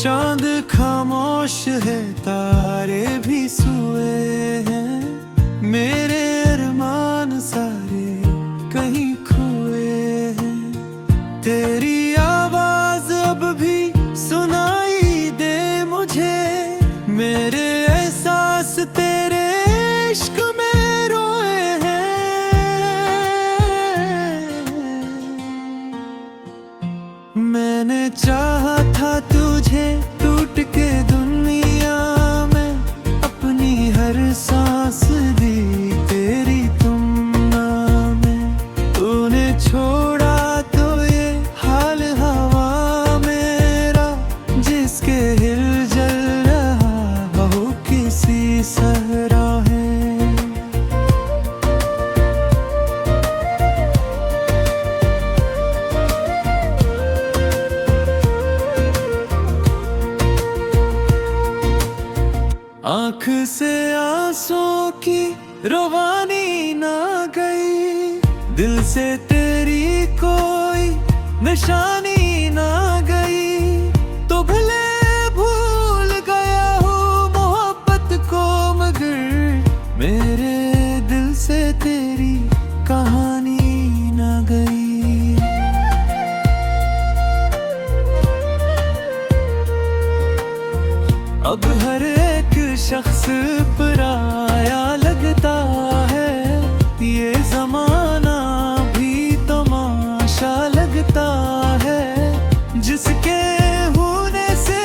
चांद खामोश है, तारे भी सोए हैं, मेरे अरमान सारे कहीं खोए हैं। तेरी आवाज अब भी सुनाई दे मुझे, मेरे एहसास तेरे इश्क में रोए हैं। मैंने चाहा था तुझे टूट के दुनिया में, अपनी हर सांस दी तेरी तुमना में। तूने छोड़ा तो ये हाल हवा मेरा, जिसके हिल जल रहा हो किसी सहरा है। आँख से आंसुओं की रवानी ना गई, दिल से तेरी कोई निशानी ना गई। तो भले भूल गया हूँ मोहब्बत को, मगर मेरे दिल से तेरी कहानी ना गई। अब हर शख्स पराया लगता है, ये जमाना भी तमाशा लगता है। जिसके होने से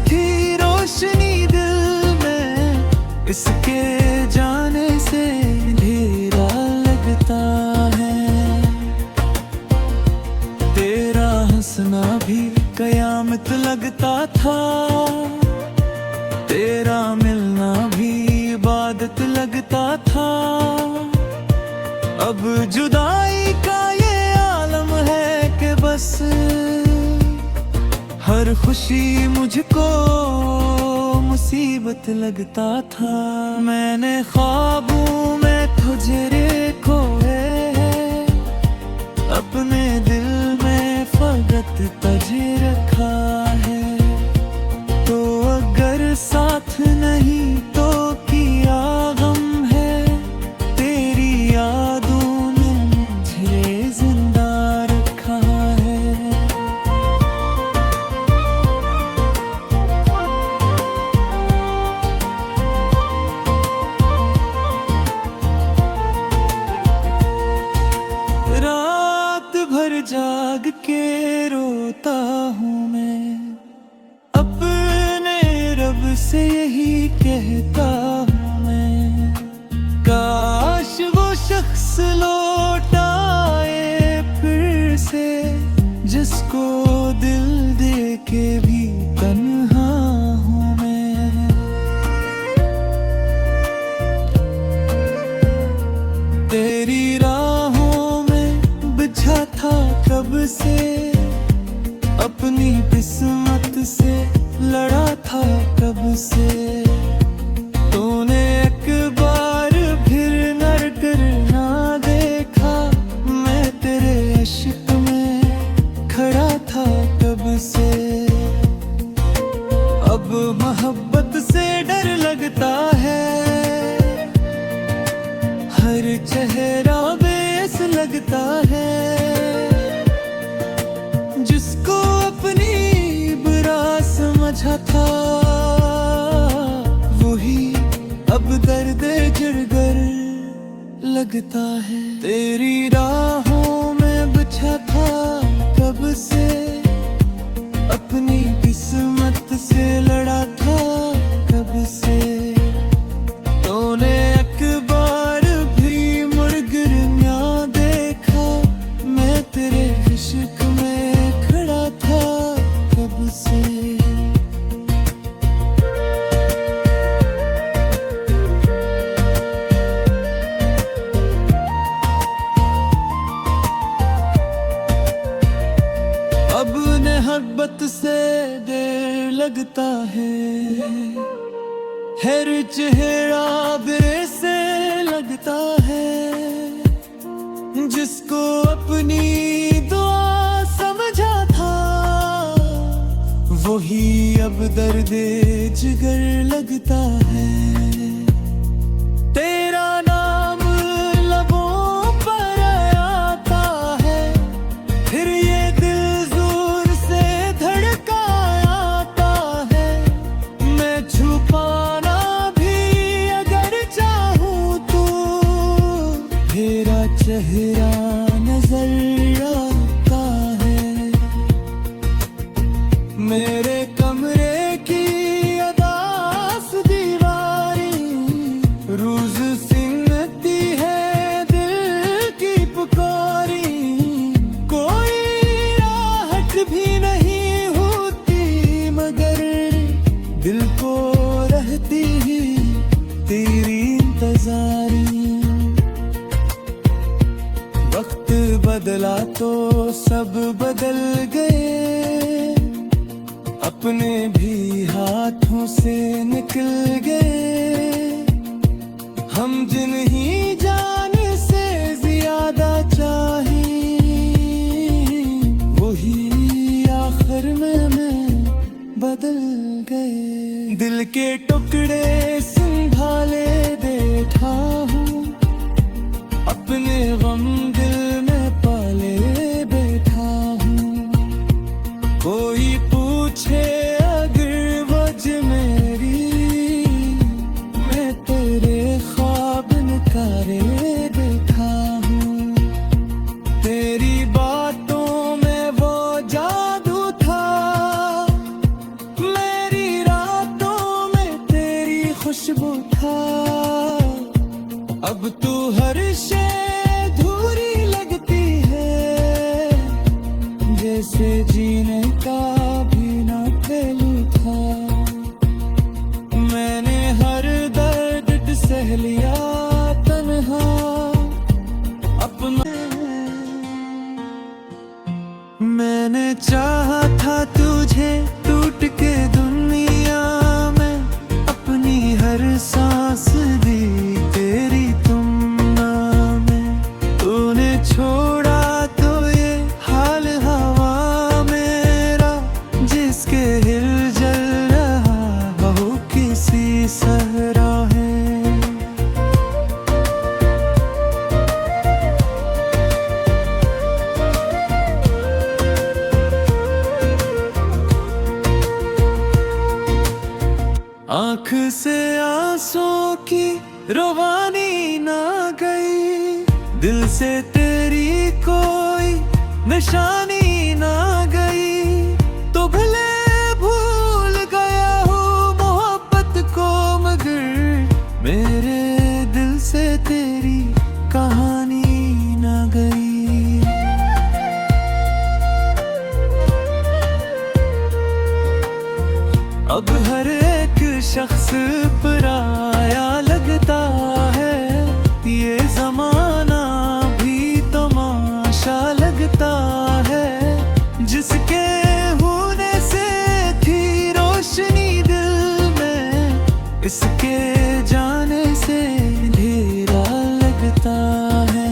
थी रोशनी दिल में, इसके जाने से अंधेरा लगता है। तेरा हंसना भी कयामत लगता था, तेरा मिलना भी इबादत लगता था। अब जुदाई का ये आलम है कि बस हर खुशी मुझको मुसीबत लगता था। मैंने ख्वाबों में तुझे देखो है, अपने दिल में फकत तुझे रखा है। तो अगर साथ नहीं तो क्या गम है, तेरी यादों ने मुझे जिंदा रखा है। रात भर जाग के रोता हूँ मैं, से यही कहता हूँ मैं, काश वो शख्स लौट आए फिर से, जिसको दिल दे के भी तन्हा हूँ मैं। तेरी राहों में बिछा था कब से, अपनी किस्मत से लड़ा था कब से। तूने एक बार फिर नर करना देखा, मैं तेरे इश्क में खड़ा था कब से। अब मोहब्बत से डर लगता है, हर चेहरा बेस लगता है। जिसको अपनी समझा था वही अब दर्द जिगर लगता है। तेरी राहों में बिछा था कब से, अपनी किस्मत से लड़ा था कब से। तूने एक बार भी मुड़कर ना देखा, मैं तेरे इश्क में खड़ा था कब से। मोहब्बत से देर लगता है, हर चेहरा से लगता है। जिसको अपनी दुआ समझा था वही अब दर्दे जिगर लगता है। तेरा नाम लबों पर आता है, फिर ये दिल जोर से धड़का आता है। मैं छुपाना भी अगर चाहूं तो तेरा चेहरा नजर आता है। मेरे कमरे की अदास दीवारी रोज सिंगती है दिल की पुकारी। कोई राहत भी नहीं होती मगर दिल को रहती ही तेरी इंतजारी। वक्त बदला तो सब बदल गए, अपने भी हाथों से निकल गए। हम जिन ही जान से ज्यादा चाही, वही आखिर में बदल गए। दिल के टुकड़े संभाले बैठा हूँ, अपने गम दिल में पाले बैठा हूँ। कोई पूछे अगर वजह मेरी, मैं तेरे ख्वाब नकारे देखा हूँ। तेरी बातों में वो जादू था, मेरी रातों में तेरी खुशबू था। अब तू हर शय धूरी लगती है, जैसे जीने का भी ना पहलू था। मैंने हर दर्द सह लिया तन्हा अपना। मैंने चाहा था तुझे टूट के दुनिया में, अपनी हर सांस दी तेरी तुमना में। तूने छोड़ा तो ये हाल हवा मेरा, जिसके हिल जल रहा हो किसी सहरा है। आँख से आंसू की रवानी ना गई, दिल से तेरी कोई निशानी ना गई। तो भले भूल गया हूँ मोहब्बत को मगर मेरे दिल से तेरी कहानी ना गई। अब हर एक शख्स पराया लगता है, ये जमाना भी तमाशा लगता है। जिसके होने से थी रोशनी दिल में, इसके जाने से अंधेरा लगता है।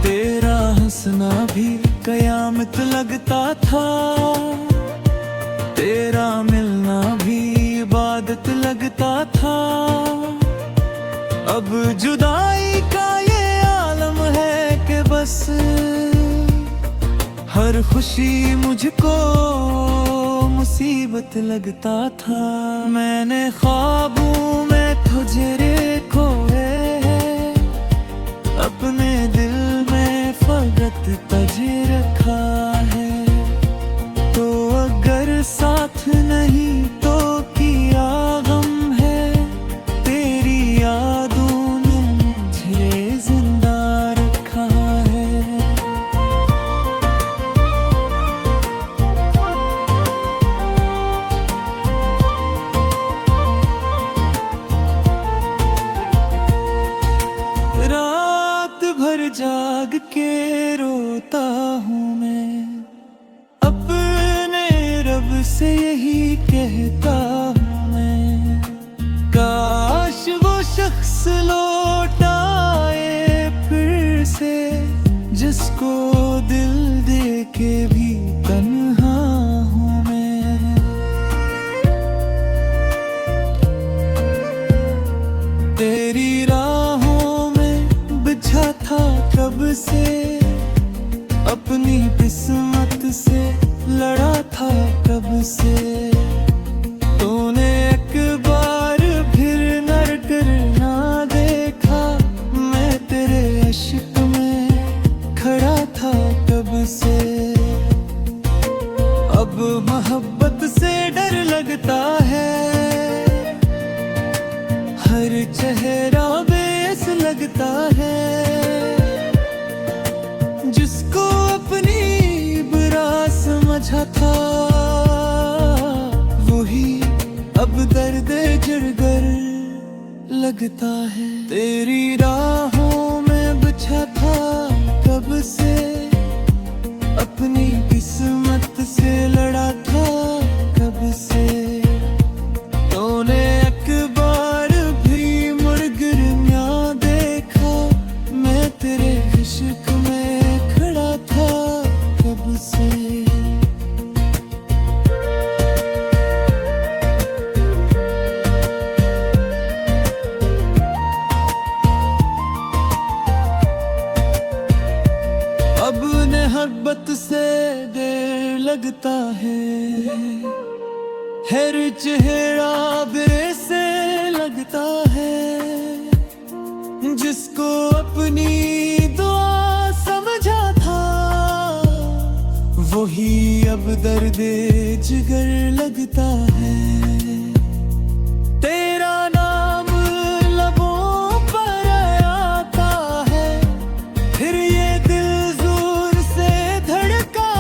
तेरा हंसना भी कयामत लगता था, तेरा मिलना भी इबादत लगता था। अब जुदाई का ये आलम है कि बस हर खुशी मुझको मुसीबत लगता था। मैंने ख्वाबों में तुझे खोए है, अपने दिल में फकत तुझे रखा है। तो अगर साथ नहीं तो किया गम है, तेरी यादों ने मुझे जिंदा रखा है। रात भर जाग के रोता हूँ मैं, अपने रब से यही कहता हूँ मैं। काश वो शख्स लौट आए फिर से, जिसको दिल दे के भी तन्हा से लड़ा था कब से। तूने एक बार फिर नर करना देखा, मैं तेरे इश्क में खड़ा था कब से। अब मोहब्बत से डर लगता है, हर चेहरा बेस लगता है। जिसको अपनी बुरा समझा था, वही अब दर्द जिगर लगता है। तेरी राहों में बिछा था कब से, अपनी किस्मत से लड़ा था कब से। तूने एक बार भी मुड़ गिरना देखा, मैं तेरे इश्क में खड़ा था कब से। अब मोहब्बत से देर लगता है, हर चेहरा बिरे से लगता है। जिसको अपनी दुआ समझा था, वही अब दर्द जिगर लगता है। तेरा नाम लबों पर आता है, फिर ये दिल जोर से धड़का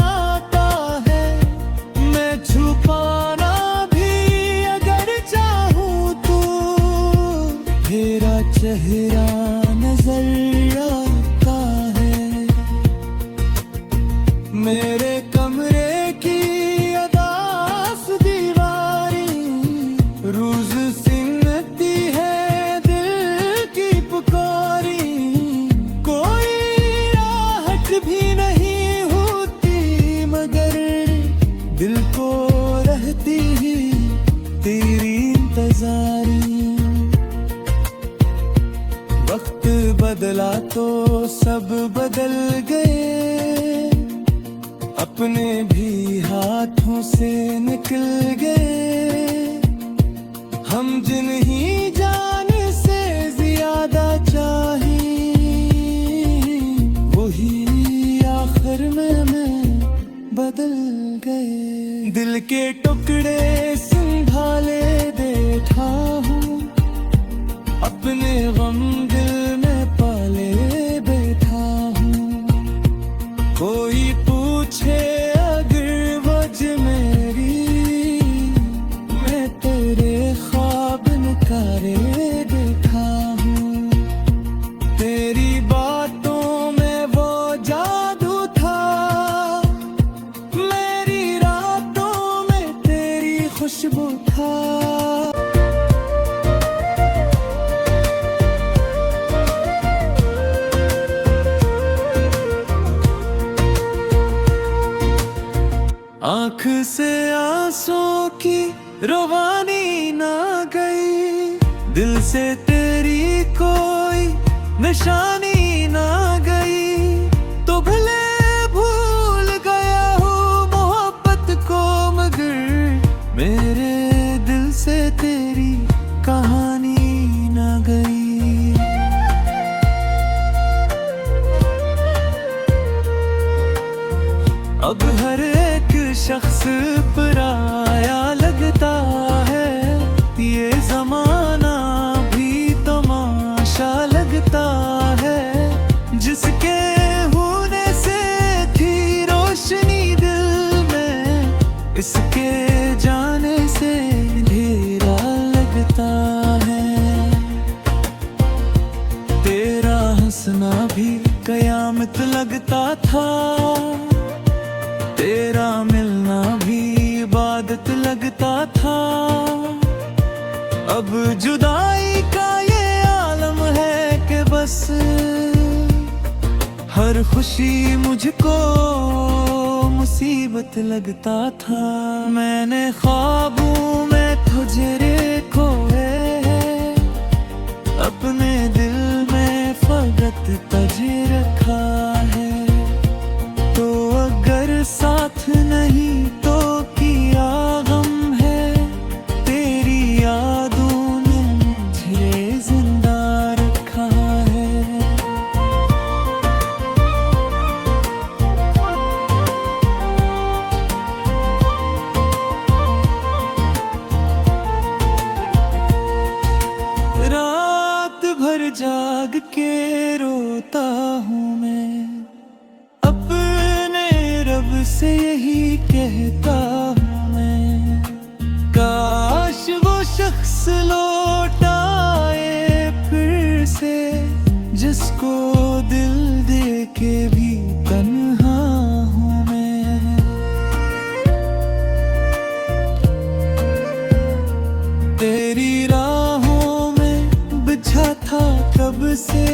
आता है। मैं छुपाना भी अगर चाहूँ तो तेरा चेहरा नजर आता है। मेरे कमरे की अदास दीवारी रोज सिमटती है दिल की पुकारी। कोई राहत भी नहीं होती, मगर दिल को रहती ही तेरी इंतजारी। वक्त बदला तो सब बदल गए, अपने भी हाथों से निकल गए। हम जिन ही जान से ज्यादा चाही, वही आखिर में हमें बदल गए। दिल के टुकड़े संभाले बैठा हूँ, अपने गम दिल में पाले बैठा हूँ। कोई पूछे अगर वजह मेरी, मैं तेरे ख्वाब नकारे देखा हूँ। तेरी बातों में वो जादू था, मेरी रातों में तेरी खुशबू था। आँख से आंसू की रवानी ना गई, दिल से तेरी कोई निशानी ना गई। तो भले भूल गया हूँ मोहब्बत को, मगर मेरे दिल से तेरी कहानी ना गई। अब हर एक शख्स पराया लगता है, ये जमाना भी तमाशा लगता है। जिसके होने से थी रोशनी दिल में, इसके जाने से अंधेरा लगता है। तेरा हंसना भी कयामत लगता था, तेरा मिलना भी इबादत लगता था। अब जुदाई का ये आलम है कि बस हर खुशी मुझको मुसीबत लगता था। मैंने ख्वाबों में तुझे खोए है, अपने दिल में फकत तुझे रखा है। तो अगर सा से यही कहता हूँ मैं, काश वो शख्स लौट आए फिर से, जिसको दिल दे के भी तन्हा हूँ मैं। तेरी राहों में बिछा था कब से,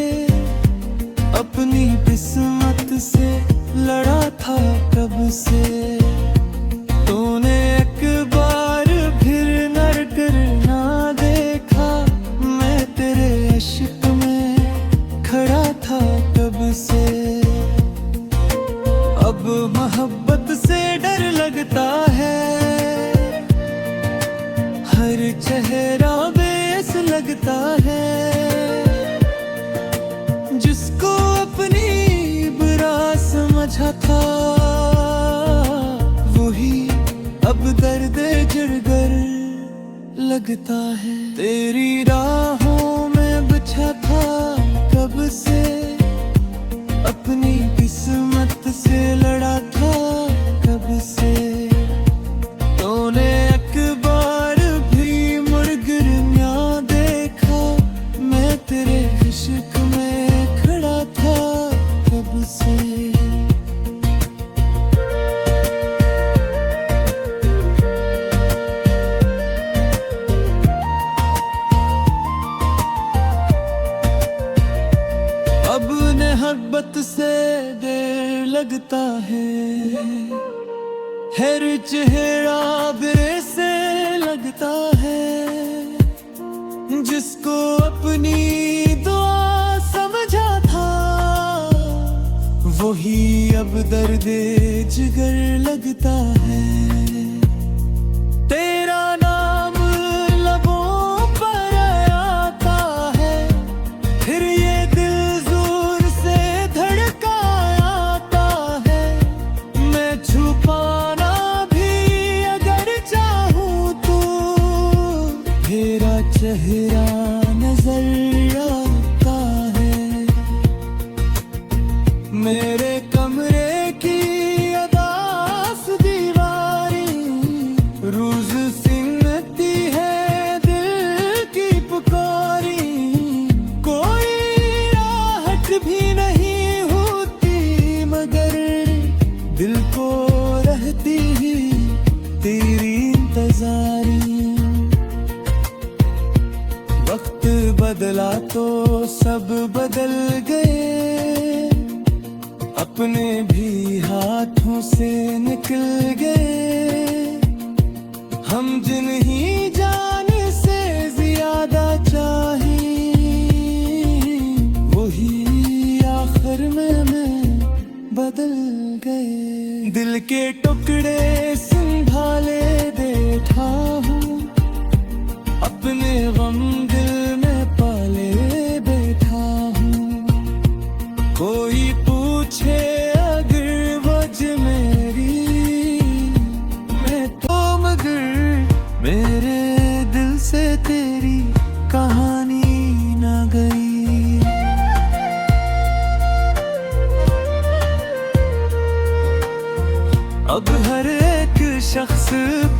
अपनी किस्मत से लड़ा था कब से। तूने एक बार फिर नर करना देखा, मैं तेरे इश्क में खड़ा था कब से। अब मोहब्बत से डर लगता है, हर चेहरा बेस लगता है। जिसको अपनी बुरा समझा था, वही अब दर्द जिगर लगता है। तेरी राहों में बिछा था कब से, अपनी किस्मत से लड़ा था कब से। तूने एक बार भी मुड़ गिर ना देखा, मैं तेरे इश्क में खड़ा था कब से। अब मोहब्बत से देर लगता है, हर चेहरा बेर से लगता है। जिसको अपनी दुआ समझा था, वही अब दर्द जिगर लगता है। तेरा नाम लबों पर आता है, फिर ये दिल जोर से धड़का आता है। मैं छुपाना भी अगर चाहूँ तो, तेरा चेहरा नजर आता है। मेरे कमरे की अदास दीवारें रोज सिमटती है दिल की पुकारी। कोई राहत भी नहीं होती, मगर दिल को रहती ही तेरी इंतजारी। वक्त बदला तो सब बदल गए, अपने भी हाथों से निकल गए। हम जिन ही जान से ज्यादा चाहे, वही आखिर में बदल गए। दिल के टुकड़े संभाले बैठा हूँ, अपने गम दिल में पाले बैठा हूँ। कोई पूछे अगर वजह मेरी, मैं तो मगर मेरे दिल से तेरी कहानी ना गई। अब हर एक शख्स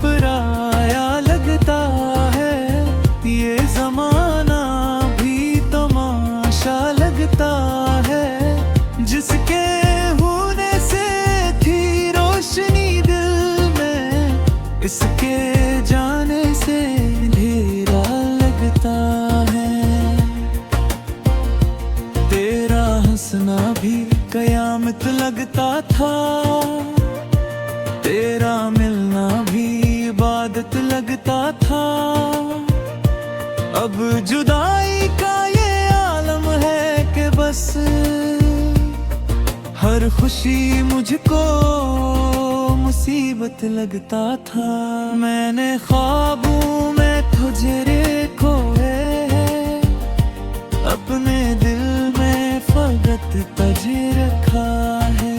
पराया लगता है, ये जमाना भी तमाशा लगता है। जिसके होने से थी रोशनी दिल में, इसके जाने से अंधेरा लगता है। तेरा हंसना भी कयामत लगता था, तेरा मिलना भी इबादत लगता था। अब जुदाई का ये आलम है कि बस हर खुशी मुझको मुसीबत लगता था। मैंने ख्वाबों में तुझे खोए है, अपने दिल में फकत तुझे रखा है।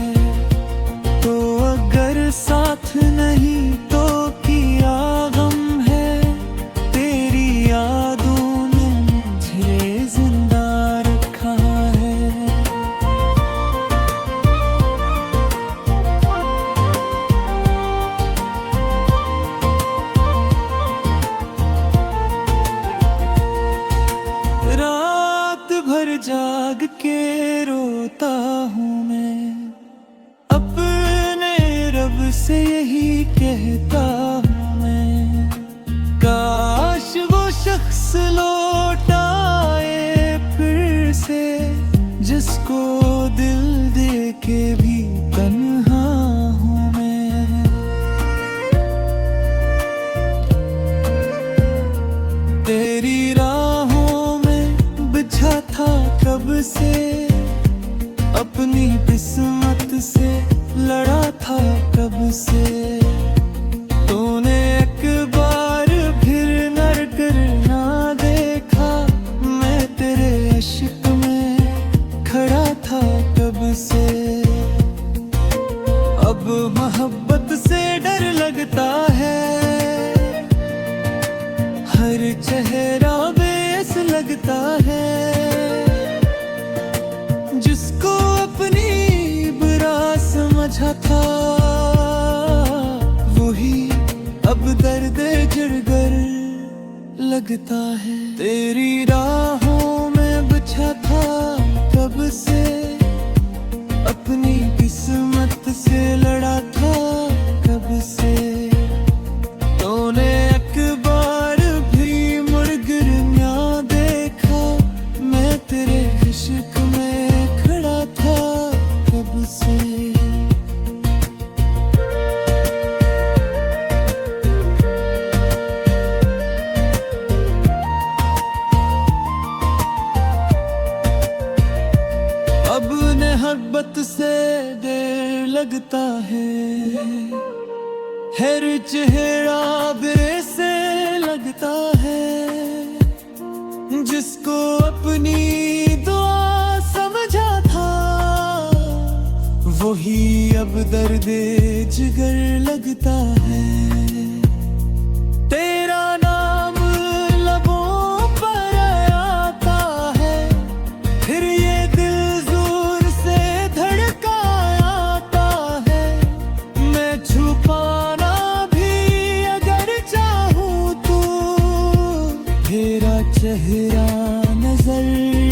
तो अगर साथ नहीं तो क्या गम है, तेरी यादों ने मुझे जिंदा रखा है। से यही कहता हूँ मैं, काश वो शख्स लौट आए फिर से, जिसको दिल दे के भी तन्हा हूँ मैं। तेरी राहों में बिछा था कब से, अपनी किस्मत से लड़ा था कब से। तूने एक बार फिर नर करना देखा, मैं तेरे इश्क में खड़ा था कब से। अब मोहब्बत से डर लगता है, हर चेहरा बेस लगता है। जिसको अपनी बुरा समझा था, वही अब दर्द जिगर लगता है। तेरी राहों में बिछा था कब से, अपनी किस्मत से लड़ा था कब से। तूने एक बार भी मुड़ कर ना देखा, मैं तेरे इश्क में खड़ा था कब से। अब मोहब्बत से देर लगता है, हर चेहरा बेसे लगता है। जिसको अपनी दुआ समझा था, वही अब दर्द जिगर लगता है। तेरा नाम लबों पर आता है, फिर ये दिल जोर से धड़का आता है। मैं छुपाना भी अगर चाहूँ तो, तेरा चेहरा नजर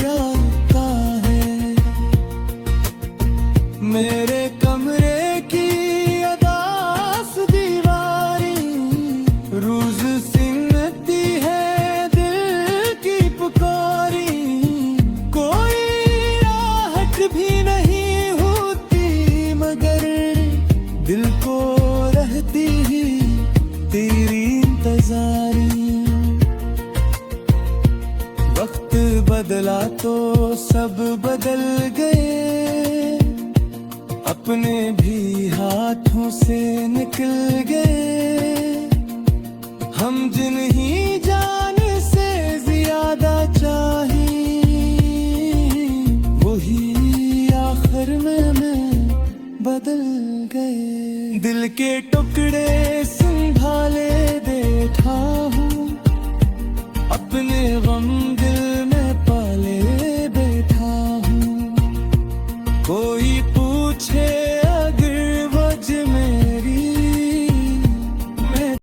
आता है। मेरे कमरे की अदास दीवारी रोज सिंगती है दिल की पुकारी। कोई राहत भी नहीं होती, मगर दिल को रहती ही तेरी इंतजारी। वक्त बदला तो सब बदल गए, अपने भी हाथों से निकल गए। हम जिन ही जान से ज्यादा चाहिए, वही आखिर में बदल गए। दिल के टुकड़े